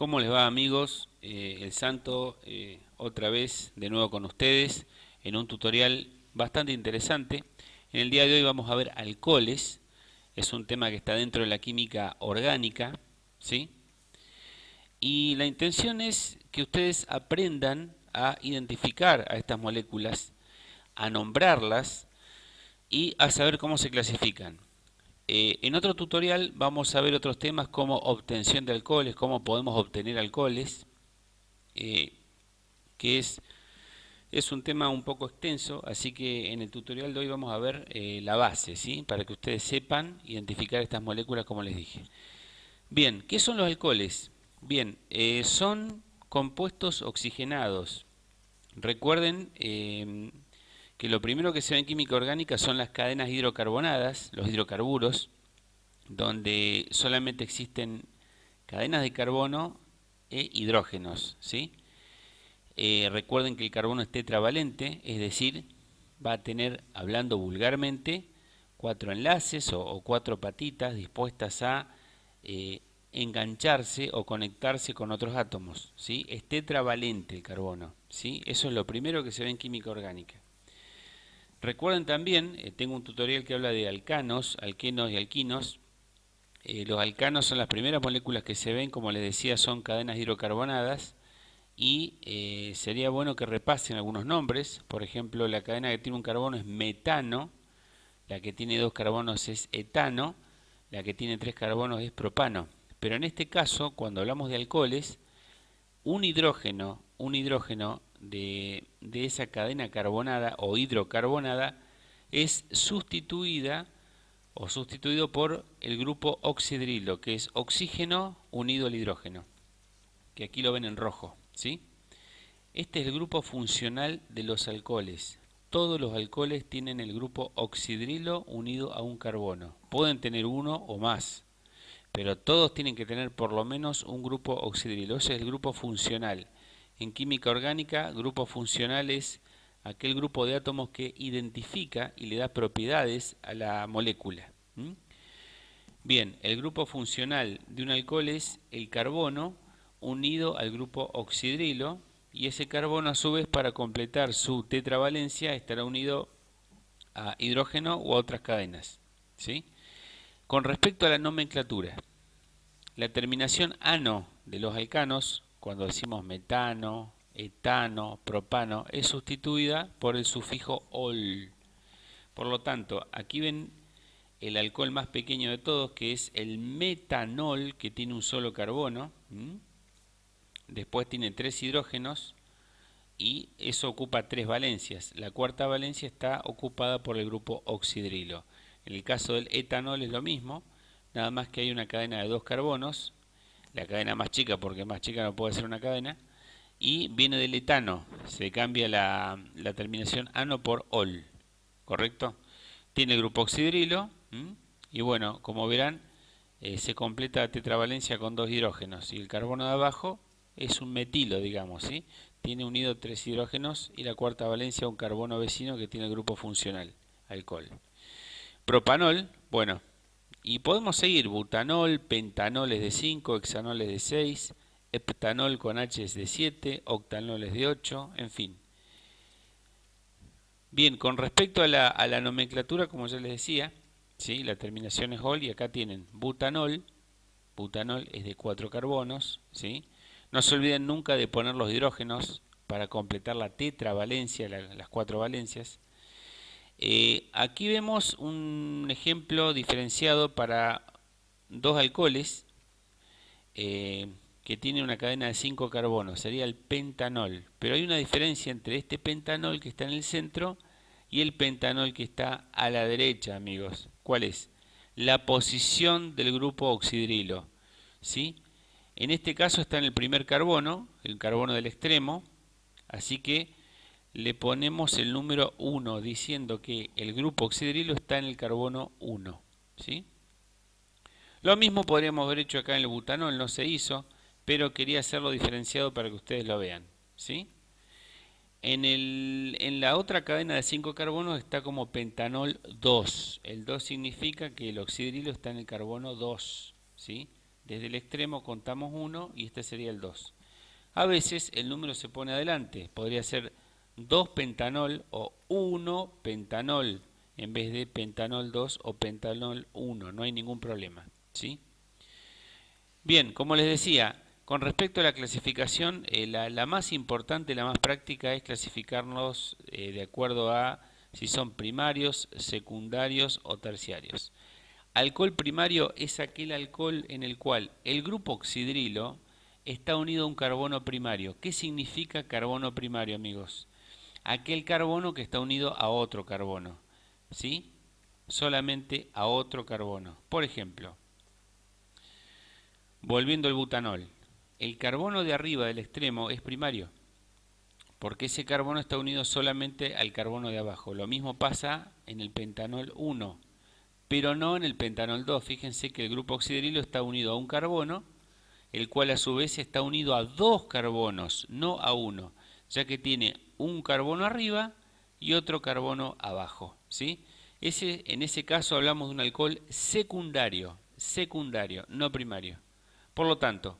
¿Cómo les va, amigos? El Santo, otra vez de nuevo con ustedes en un tutorial bastante interesante. En el día de hoy vamos a ver alcoholes. Es un tema que está dentro de la química orgánica, ¿sí? Y la intención es que ustedes aprendan a identificar a estas moléculas, a nombrarlas y a saber cómo se clasifican. En otro tutorial vamos a ver otros temas como obtención de alcoholes, cómo podemos obtener alcoholes, eh, que es un tema un poco extenso, así que en el tutorial de hoy vamos a ver la base, ¿sí? Para que ustedes sepan identificar estas moléculas como les dije. Bien, ¿qué son los alcoholes? Bien, son compuestos oxigenados. Recuerden que lo primero que se ve en química orgánica son las cadenas hidrocarbonadas, los hidrocarburos, donde solamente existen cadenas de carbono e hidrógenos, ¿sí? Recuerden que el carbono es tetravalente, es decir, va a tener, hablando vulgarmente, cuatro enlaces o cuatro patitas dispuestas a engancharse o conectarse con otros átomos, ¿sí? Es tetravalente el carbono, ¿sí? Eso es lo primero que se ve en química orgánica. Recuerden también, tengo un tutorial que habla de alcanos, alquenos y alquinos. Los alcanos son las primeras moléculas que se ven, como les decía, son cadenas hidrocarbonadas y sería bueno que repasen algunos nombres. Por ejemplo, la cadena que tiene un carbono es metano, la que tiene dos carbonos es etano, la que tiene tres carbonos es propano. Pero en este caso, cuando hablamos de alcoholes, un hidrógeno de esa cadena carbonada o hidrocarbonada es sustituida o sustituido por el grupo oxidrilo, que es oxígeno unido al hidrógeno, que aquí lo ven en rojo, ¿sí? Este es el grupo funcional de los alcoholes. Todos los alcoholes tienen el grupo oxidrilo unido a un carbono. Pueden tener uno o más, pero todos tienen que tener por lo menos un grupo oxidrilo. Ese es el grupo funcional. En química orgánica, grupo funcional es aquel grupo de átomos que identifica y le da propiedades a la molécula. Bien, el grupo funcional de un alcohol es el carbono unido al grupo oxidrilo, y ese carbono a su vez, para completar su tetravalencia, estará unido a hidrógeno u a otras cadenas, ¿sí? Con respecto a la nomenclatura, la terminación ano de los alcanos, cuando decimos metano, etano, propano, es sustituida por el sufijo ol. Por lo tanto, aquí ven el alcohol más pequeño de todos, que es el metanol, que tiene un solo carbono. Después tiene tres hidrógenos y eso ocupa tres valencias. La cuarta valencia está ocupada por el grupo oxidrilo. En el caso del etanol es lo mismo, nada más que hay una cadena de dos carbonos, la cadena más chica porque más chica no puede ser una cadena, y viene del etano, se cambia la terminación ano por ol, ¿correcto? Tiene el grupo oxidrilo, y bueno, como verán, se completa la tetravalencia con dos hidrógenos, y el carbono de abajo es un metilo, digamos, ¿sí? Tiene unido tres hidrógenos y la cuarta valencia un carbono vecino que tiene el grupo funcional, alcohol. Propanol, bueno, y podemos seguir, butanol, pentanol es de 5, hexanol es de 6, heptanol con H es de 7, octanol es de 8, en fin. Bien, con respecto a la nomenclatura, como ya les decía, ¿sí? La terminación es ol y acá tienen butanol, butanol es de 4 carbonos, ¿sí? No se olviden nunca de poner los hidrógenos para completar la tetravalencia, las cuatro valencias. Aquí vemos un ejemplo diferenciado para dos alcoholes que tienen una cadena de 5 carbonos, sería el pentanol. Pero hay una diferencia entre este pentanol que está en el centro y el pentanol que está a la derecha, amigos. ¿Cuál es? La posición del grupo oxidrilo, ¿sí? En este caso está en el primer carbono, el carbono del extremo, así que le ponemos el número 1 diciendo que el grupo oxidrilo está en el carbono 1, ¿sí? Lo mismo podríamos haber hecho acá en el butanol, no se hizo, pero quería hacerlo diferenciado para que ustedes lo vean, ¿sí? En la otra cadena de 5 carbonos está como pentanol 2. El 2 significa que el oxidrilo está en el carbono 2, ¿sí? Desde el extremo contamos 1 y este sería el 2. A veces el número se pone adelante, podría ser 2 pentanol o 1 pentanol en vez de pentanol 2 o pentanol 1, no hay ningún problema, ¿sí? Bien, como les decía, con respecto a la clasificación, la más importante, la más práctica es clasificarlos de acuerdo a si son primarios, secundarios o terciarios. Alcohol primario es aquel alcohol en el cual el grupo oxidrilo está unido a un carbono primario. ¿Qué significa carbono primario, amigos? Aquel carbono que está unido a otro carbono, ¿sí? Solamente a otro carbono. Por ejemplo, volviendo al butanol, el carbono de arriba del extremo es primario, porque ese carbono está unido solamente al carbono de abajo. Lo mismo pasa en el pentanol 1, pero no en el pentanol 2. Fíjense que el grupo oxidrilo está unido a un carbono, el cual a su vez está unido a dos carbonos, no a uno, ya que tiene un carbono arriba y otro carbono abajo, ¿sí? En ese caso hablamos de un alcohol secundario, no primario. Por lo tanto,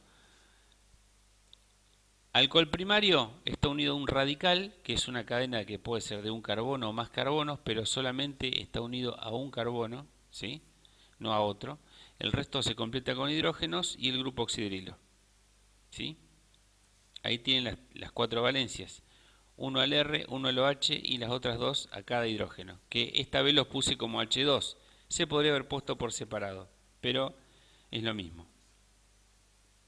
alcohol primario está unido a un radical, que es una cadena que puede ser de un carbono o más carbonos, pero solamente está unido a un carbono, ¿sí? No a otro. El resto se completa con hidrógenos y el grupo oxidrilo, ¿sí? Ahí tienen las cuatro valencias. Uno al R, uno al OH y las otras dos a cada hidrógeno. Que esta vez los puse como H2. Se podría haber puesto por separado, pero es lo mismo.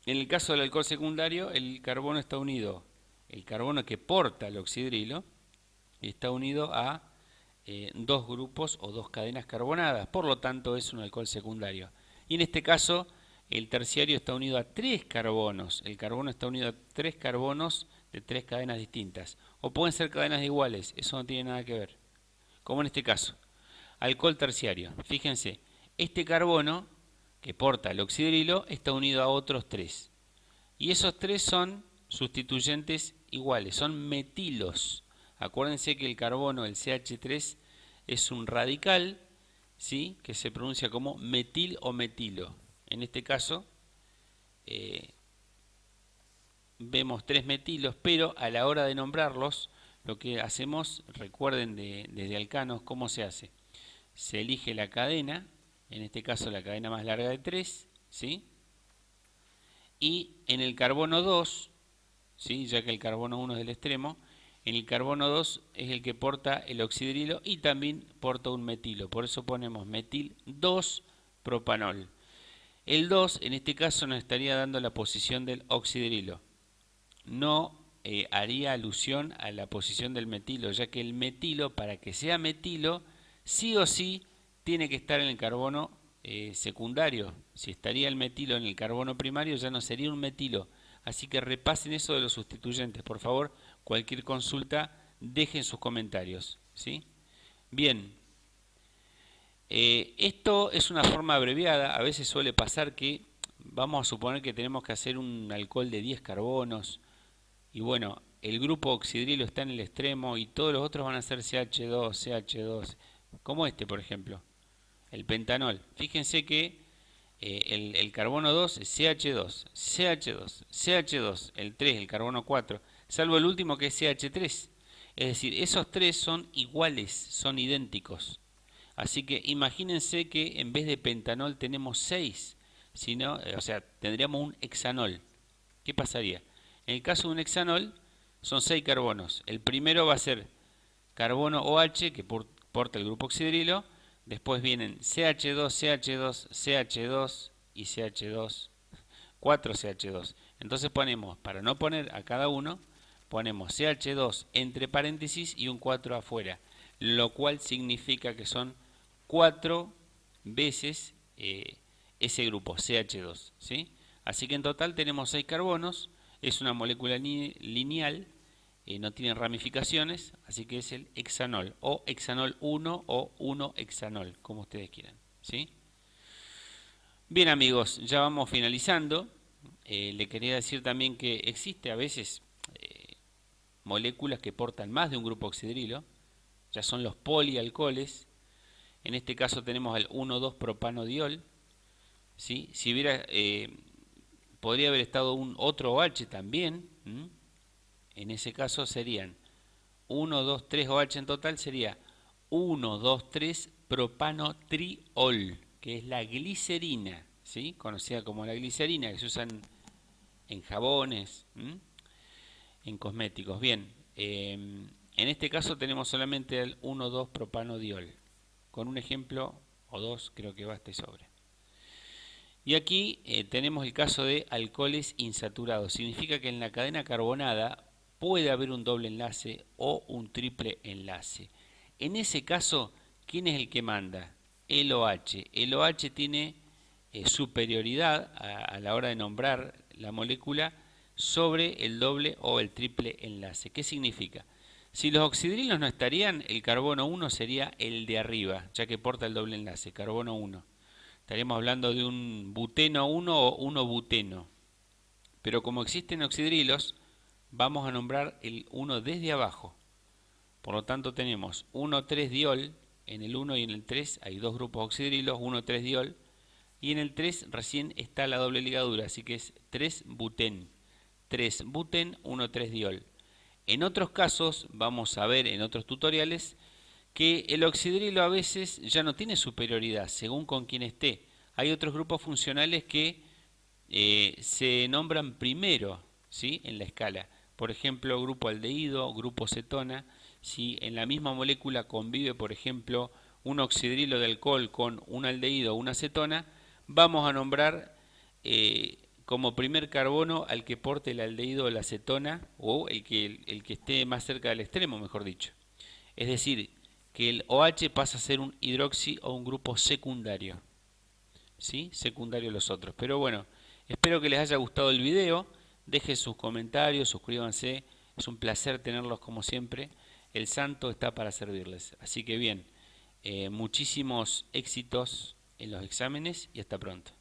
En el caso del alcohol secundario, el carbono está unido, el carbono que porta el oxidrilo, está unido a dos grupos o dos cadenas carbonadas, por lo tanto es un alcohol secundario. Y en este caso, el terciario está unido a tres carbonos, el carbono está unido a tres carbonos de tres cadenas distintas, o pueden ser cadenas iguales, eso no tiene nada que ver. Como en este caso, alcohol terciario, fíjense, este carbono que porta el oxidrilo está unido a otros tres. Y esos tres son sustituyentes iguales, son metilos. Acuérdense que el carbono, el CH3, es un radical, ¿sí? Que se pronuncia como metil o metilo. En este caso, vemos tres metilos, pero a la hora de nombrarlos, lo que hacemos, recuerden desde Alcanos, ¿cómo se hace? Se elige la cadena, en este caso la cadena más larga de 3, ¿sí? Y en el carbono 2, ¿sí? Ya que el carbono 1 es del extremo, en el carbono 2 es el que porta el oxidrilo y también porta un metilo, por eso ponemos metil 2 propanol. El 2 en este caso nos estaría dando la posición del oxidrilo, no haría alusión a la posición del metilo, ya que el metilo, para que sea metilo, sí o sí tiene que estar en el carbono secundario. Si estaría el metilo en el carbono primario, ya no sería un metilo. Así que repasen eso de los sustituyentes, por favor. Cualquier consulta, dejen sus comentarios, ¿sí? Bien, esto es una forma abreviada. A veces suele pasar que vamos a suponer que tenemos que hacer un alcohol de 10 carbonos. Y bueno, el grupo oxidrilo está en el extremo y todos los otros van a ser CH2, CH2, como este por ejemplo, el pentanol. Fíjense que el carbono 2 es CH2, CH2, CH2, el 3, el carbono 4, salvo el último que es CH3. Es decir, esos tres son iguales, son idénticos. Así que imagínense que en vez de pentanol tenemos 6, sino, o sea, tendríamos un hexanol. ¿Qué pasaría? En el caso de un hexanol, son 6 carbonos. El primero va a ser carbono OH, que porta el grupo oxidrilo. Después vienen CH2, CH2, CH2 y CH2, 4 CH2. Entonces ponemos, para no poner a cada uno, ponemos CH2 entre paréntesis y un 4 afuera. Lo cual significa que son 4 veces ese grupo, CH2, ¿sí? Así que en total tenemos 6 carbonos. Es una molécula lineal, no tiene ramificaciones, así que es el hexanol, o hexanol 1 o 1-hexanol, como ustedes quieran, ¿sí? Bien amigos, ya vamos finalizando. Le quería decir también que existe a veces moléculas que portan más de un grupo oxidrilo, ya son los polialcoholes. En este caso tenemos el 1,2-propanodiol, ¿sí? Si hubiera podría haber estado un otro OH también. En ese caso serían 1, 2, 3 OH en total, sería 1, 2, 3 propanotriol, que es la glicerina, ¿sí? Conocida como la glicerina, que se usa en jabones, en cosméticos. Bien, en este caso tenemos solamente el 1, 2 propanodiol. Con un ejemplo o dos creo que basta y sobra. Y aquí tenemos el caso de alcoholes insaturados. Significa que en la cadena carbonada puede haber un doble enlace o un triple enlace. En ese caso, ¿quién es el que manda? El OH. El OH tiene superioridad a la hora de nombrar la molécula sobre el doble o el triple enlace. ¿Qué significa? Si los oxidrilos no estarían, el carbono 1 sería el de arriba, ya que porta el doble enlace, carbono 1. Estaríamos hablando de un buteno 1 o 1-buteno. Pero como existen oxidrilos, vamos a nombrar el 1 desde abajo. Por lo tanto tenemos 1,3-diol, en el 1 y en el 3 hay dos grupos oxidrilos, 1,3-diol, y en el 3 recién está la doble ligadura, así que es 3-buten. 3-buten, 1,3-diol. En otros casos, vamos a ver en otros tutoriales, que el oxidrilo a veces ya no tiene superioridad según con quién esté. Hay otros grupos funcionales que se nombran primero, ¿sí?, en la escala. Por ejemplo, grupo aldehído, grupo cetona. Si en la misma molécula convive, por ejemplo, un oxidrilo de alcohol con un aldehído o una cetona, vamos a nombrar como primer carbono al que porte el aldehído o la cetona, o el que esté más cerca del extremo, mejor dicho. Es decir, que el OH pasa a ser un hidroxi o un grupo secundario, ¿sí? Secundario a los otros. Pero bueno, espero que les haya gustado el video. Dejen sus comentarios, suscríbanse. Es un placer tenerlos como siempre. El santo está para servirles. Así que bien, muchísimos éxitos en los exámenes y hasta pronto.